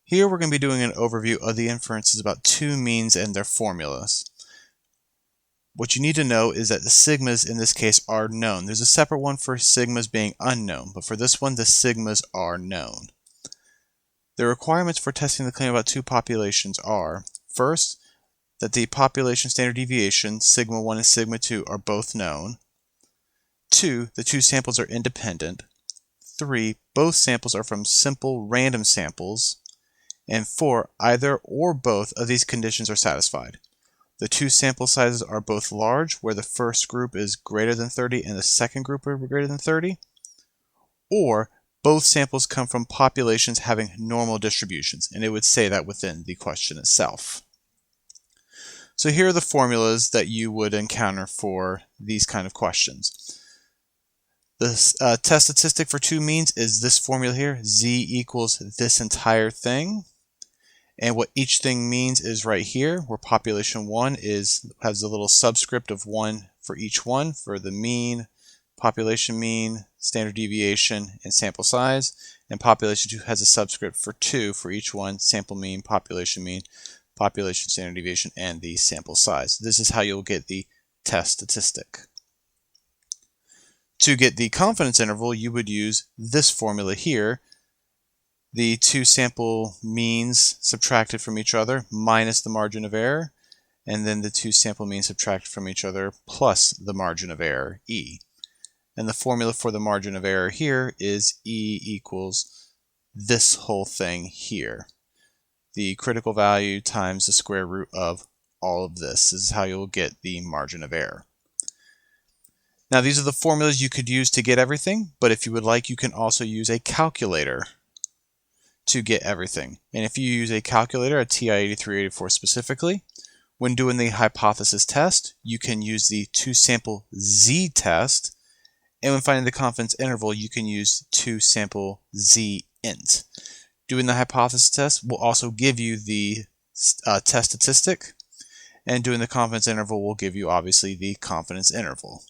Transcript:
Here we're going to be doing an overview of the inferences about two means and their formulas. What you need to know is that the sigmas in this case are known. There's a separate one for sigmas being unknown, but for this one the sigmas are known. The requirements for testing the claim about two populations are, first, that the population standard deviation, sigma 1 and sigma 2, are both known. 2, the two samples are independent. 3, both samples are from simple random samples. And 4, either or both of these conditions are satisfied. The two sample sizes are both large, where the first group is greater than 30 and the second group are greater than 30, or both samples come from populations having normal distributions, and it would say that within the question itself. So here are the formulas that you would encounter for these kind of questions. The test statistic for two means is this formula here, z equals this entire thing. And what each thing means is right here, where population 1 has a little subscript of 1 for each one, for the mean, population mean, standard deviation, and sample size. And population 2 has a subscript for 2 for each one, sample mean, population, standard deviation, and the sample size. This is how you'll get the test statistic. To get the confidence interval, you would use this formula here. The two sample means subtracted from each other minus the margin of error, and then the two sample means subtracted from each other plus the margin of error, E. And the formula for the margin of error here is E equals this whole thing here. The critical value times the square root of all of this. This is how you'll get the margin of error. Now these are the formulas you could use to get everything, but if you would like, you can also use a calculator to get everything. And if you use a calculator, a TI-8384 specifically, when doing the hypothesis test, you can use the two-sample z-test, and when finding the confidence interval, you can use two-sample z-int. Doing the hypothesis test will also give you the test statistic, and doing the confidence interval will give you, obviously, the confidence interval.